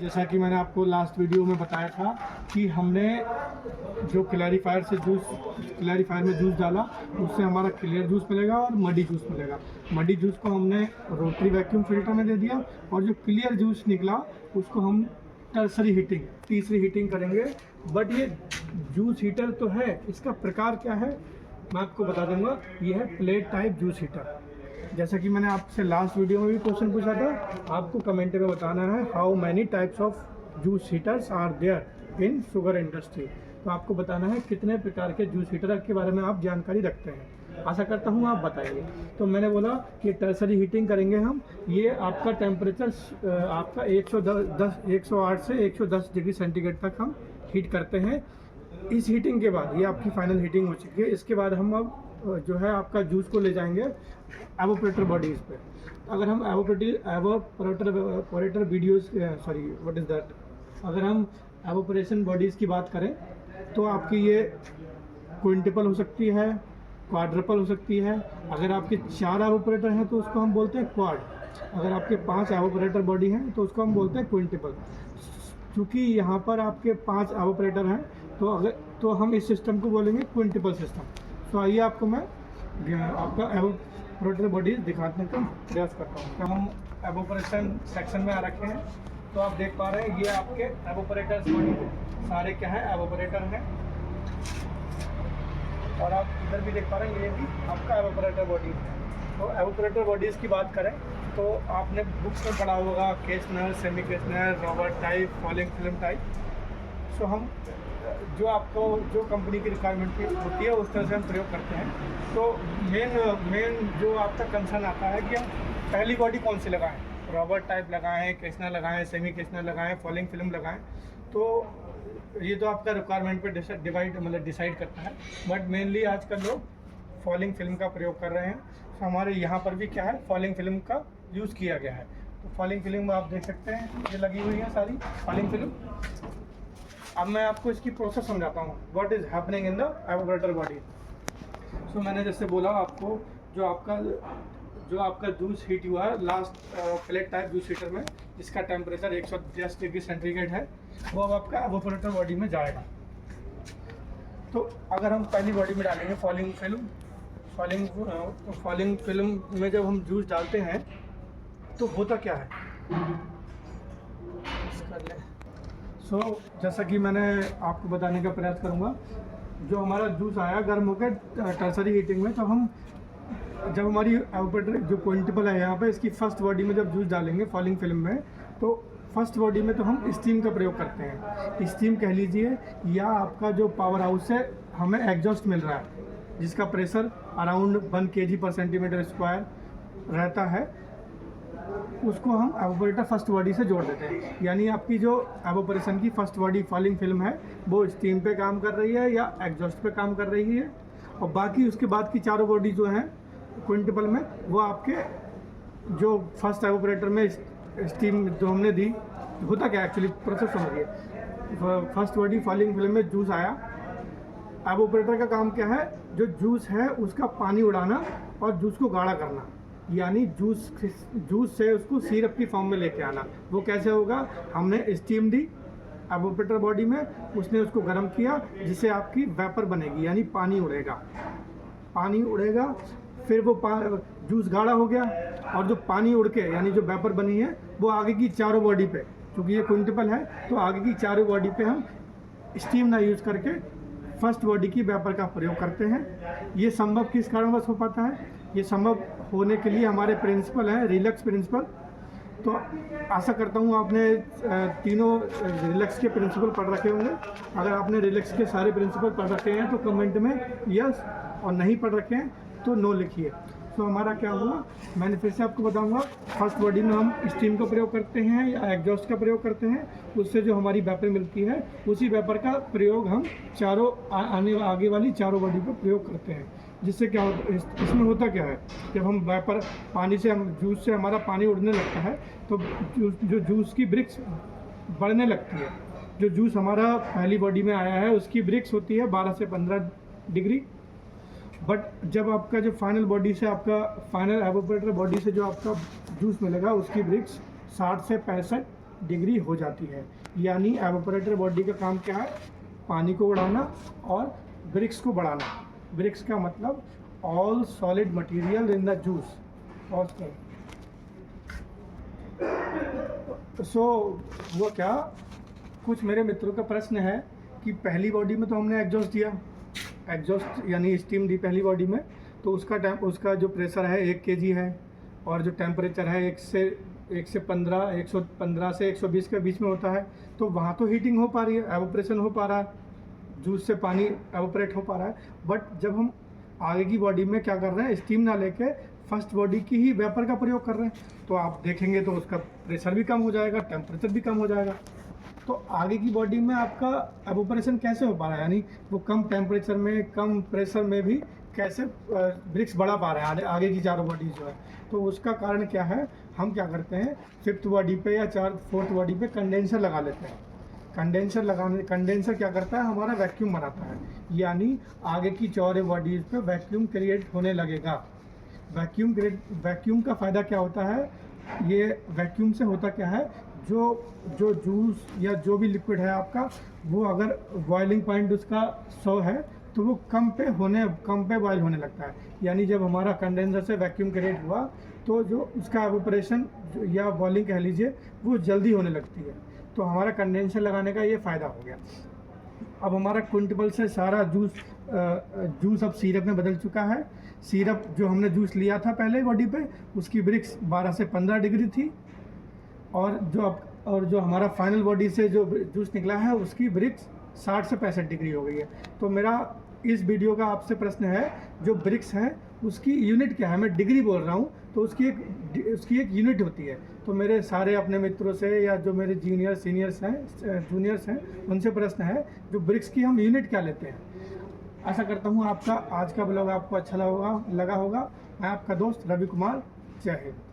जैसा कि मैंने आपको लास्ट वीडियो में बताया था कि हमने जो क्लैरिफायर में जूस डाला उससे हमारा क्लियर जूस मिलेगा और मडी जूस मिलेगा। मडी जूस को हमने रोटरी वैक्यूम फिल्टर में दे दिया और जो क्लियर जूस निकला उसको हम तीसरी हीटिंग करेंगे। बट ये जूस हीटर तो है, इसका प्रकार क्या है मैं आपको बता दूंगा। ये है प्लेट टाइप जूस हीटर। जैसा कि मैंने आपसे लास्ट वीडियो में भी क्वेश्चन पूछा था, आपको कमेंट में बताना है how many types of juice heaters are there in sugar industry. तो आपको बताना है कितने प्रकार के जूस हीटर के बारे में आप जानकारी रखते हैं। आशा करता हूँ आप बताएंगे। तो मैंने बोला कि टर्सरी हीटिंग करेंगे हम। ये आपका टेम्परेचर आपका 108 से 110 डिग्री सेंटीग्रेड तक हम हीट करते हैं। इस हीटिंग के बाद ये आपकी फाइनल हीटिंग हो चुकी है। इसके बाद हम अब जो है आपका जूस को ले जाएंगे एवोपरेटर बॉडीज़ पे। अगर हम एवोपरेटर वीडियोस अगर हम एवोपरेशन बॉडीज़ की बात करें तो आपकी ये क्विंटपल हो सकती है, क्वाड्रपल हो सकती है। अगर आपके 4 एवोपरेटर हैं तो उसको हम बोलते हैं क्वाड। अगर आपके 5 एवोपरेटर बॉडी हैं तो उसको हम बोलते हैं क्विंटपल। क्योंकि यहाँ पर आपके 5 एवोपरेटर हैं तो हम इस सिस्टम को बोलेंगे क्विंटपल सिस्टम। तो आइए आपको मैं आपका एवोपरेटर बॉडी दिखाने का प्रयास करता हूँ। तो हम एवोपरेशन सेक्शन में आ रखे हैं। तो आप देख पा रहे हैं ये आपके एवोपरेटर्स बॉडी सारे क्या है एवोपरेटर हैं। और आप इधर भी देख पा रहे हैं ये भी आपका एवोपरेटर बॉडी है। तो एवोपरेटर बॉडीज़ की बात करें तो आपने बुक्स में पढ़ा होगा Kestner, semi Kestner, Robert type, falling film type. So हम जो कंपनी की रिक्वायरमेंट होती है उस तरह से हम प्रयोग करते हैं। तो मेन जो आपका कंसर्न आता है कि हम पहली बॉडी कौन सी लगाएं, रॉबर्ट टाइप लगाएं, केसनर लगाएं, सेमी केसनर लगाएं, फॉलिंग फिल्म लगाएं। तो ये तो आपका रिक्वायरमेंट पे डिसाइड करता है। बट मेनली आजकल लोग फॉलिंग फिल्म का प्रयोग कर रहे हैं। तो हमारे यहाँ पर भी क्या है फॉलिंग फिल्म का यूज़ किया गया है। तो फॉलिंग फिल्म आप देख सकते हैं ये लगी हुई है सारी फॉलिंग फिल्म। अब मैं आपको इसकी प्रोसेस समझाता हूँ what is happening in the evaporator body. So मैंने जैसे बोला आपको जो आपका जूस हीट हुआ है last plate type juice heater में जिसका टेम्परेचर 110 डिग्री सेंटीग्रेड है वो अब आपका एवोपरेटर बॉडी में जाएगा। तो अगर हम पहली बॉडी में डालेंगे फॉलिंग फिल्म में जब हम जूस डालते हैं तो होता क्या है जैसा कि मैंने आपको बताने का प्रयास करूंगा। जो हमारा जूस आया गर्म होकर टर्सरी हीटिंग में, तो हम जब हमारी एवोपरेटर जो क्विंटपल है यहाँ पे इसकी फर्स्ट बॉडी में जब जूस डालेंगे फॉलिंग फिल्म में तो फर्स्ट बॉडी में तो हम स्टीम का प्रयोग करते हैं। स्टीम कह लीजिए या आपका जो पावर हाउस से हमें एग्जॉस्ट मिल रहा है जिसका प्रेशर अराउंड 1 kg/cm² रहता है, उसको हम एवोपरेटर फर्स्ट बॉडी से जोड़ देते हैं। यानी आपकी जो एवोपरेशन की फर्स्ट बॉडी फॉलिंग फिल्म है वो स्टीम पे काम कर रही है या एग्जॉस्ट पे काम कर रही है। और बाकी उसके बाद की चारों बॉडी जो हैं क्विंटपल में वो आपके जो फर्स्ट एवोपरेटर में स्टीम जो हमने दी। होता क्या एक्चुअली प्रोसेस समझिए। फर्स्ट बॉडी फॉलिंग फिल्म में जूस आया, एवोपरेटर का काम क्या है जो जूस है उसका पानी उड़ाना और जूस को गाढ़ा करना, यानी जूस से उसको सिरप की फॉर्म में लेके आना। वो कैसे होगा, हमने स्टीम दी एवोपरेटर बॉडी में, उसने उसको गर्म किया जिससे आपकी वेपर बनेगी यानी पानी उड़ेगा। फिर वो जूस गाढ़ा हो गया और जो पानी उड़ के यानी जो वेपर बनी है वो आगे की चारों बॉडी पे, क्योंकि ये क्विंटपल है तो आगे की चारों बॉडी पे हम स्टीम ना यूज़ करके फर्स्ट बॉडी की वेपर का प्रयोग करते हैं। ये संभव किस कारणवश हो पाता है, ये संभव होने के लिए हमारे प्रिंसिपल है रिलैक्स प्रिंसिपल। तो आशा करता हूँ आपने तीनों रिलैक्स के प्रिंसिपल पढ़ रखे होंगे। अगर आपने रिलैक्स के सारे प्रिंसिपल पढ़ रखे हैं तो कमेंट में यस, और नहीं पढ़ रखे हैं तो नो लिखिए। तो हमारा क्या हुआ मैंने फिर से आपको बताऊंगा। फर्स्ट बॉडी में हम स्टीम का प्रयोग करते हैं या एग्जॉस्ट का प्रयोग करते हैं, उससे जो हमारी वेपर मिलती है उसी वेपर का प्रयोग हम आगे वाली चारों बॉडी पर प्रयोग करते हैं। जिससे क्या होता है, इसमें होता क्या है, जब हम वेपर पानी से जूस से हमारा पानी उड़ने लगता है तो जो जूस की ब्रिक्स बढ़ने लगती है। जो जूस हमारा पहली बॉडी में आया है उसकी ब्रिक्स होती है 12 से 15 डिग्री। बट जब आपका जो फाइनल बॉडी से एवोपरेटर बॉडी से जो आपका जूस मिलेगा उसकी ब्रिक्स 60 से 65 डिग्री हो जाती है। यानी एवापोरेटर बॉडी का काम क्या है? पानी को बढ़ाना और ब्रिक्स को बढ़ाना। ब्रिक्स का मतलब all solid material in the juice. So वो क्या, कुछ मेरे मित्रों का प्रश्न है कि पहली बॉडी में तो हमने एग्जॉस्ट दिया, एग्जॉस्ट यानी स्टीम दी पहली बॉडी में, तो उसका जो प्रेशर है 1 kg है और जो टेम्परेचर है 1 से 115 से 120 के बीच में होता है। तो वहाँ तो हीटिंग हो पा रही है, एवोपरेशन हो पा रहा है, जूस से पानी एवोपरेट हो पा रहा है। बट जब हम आगे की बॉडी में क्या कर रहे हैं, स्टीम ना लेके फर्स्ट बॉडी की ही वेपर का प्रयोग कर रहे हैं, तो आप देखेंगे तो उसका प्रेशर भी कम हो जाएगा, टेम्परेचर भी कम हो जाएगा। तो आगे की बॉडी में आपका एवोपरेशन कैसे हो पा रहा है, यानी वो कम टेम्परेचर में कम प्रेशर में भी कैसे ब्रिक्स बढ़ा पा रहे हैं आगे की चारों बॉडीज जो है। तो उसका कारण क्या है, हम क्या करते हैं, फिफ्थ बॉडी पे या फोर्थ बॉडी पे कंडेंसर लगा लेते हैं। कंडेंसर क्या करता है, हमारा वैक्यूम बनाता है, यानी आगे की चौरे बॉडीज पे वैक्यूम क्रिएट होने लगेगा। वैक्यूम का फ़ायदा क्या होता है, ये वैक्यूम से होता क्या है, जो जूस या जो भी लिक्विड है आपका, वो अगर बॉइलिंग पॉइंट उसका 100 है तो वो कम पे बॉयल होने लगता है। यानी जब हमारा कंडेंसर से वैक्यूम क्रिएट हुआ तो जो उसका एवोपरेशन या बॉइलिंग कह लीजिए वो जल्दी होने लगती है। तो हमारा कंडेंसर लगाने का ये फ़ायदा हो गया। अब हमारा क्विंटेबल से सारा जूस अब सिरप में बदल चुका है। सिरप जो हमने जूस लिया था पहले बॉडी पे, उसकी ब्रिक्स 12 से 15 डिग्री थी, और जो हमारा फाइनल बॉडी से जो जूस निकला है उसकी ब्रिक्स 60 से 65 डिग्री हो गई है। तो मेरा इस वीडियो का आपसे प्रश्न है, जो ब्रिक्स है उसकी यूनिट क्या है? मैं डिग्री बोल रहा हूँ, तो उसकी एक यूनिट होती है। तो मेरे सारे अपने मित्रों से या जो मेरे जूनियर्स हैं उनसे प्रश्न है, जो ब्रिक्स की हम यूनिट क्या लेते हैं। आशा करता हूँ आपका आज का ब्लॉग आपको अच्छा लगा होगा। मैं आपका दोस्त रवि कुमार, जय हिंद।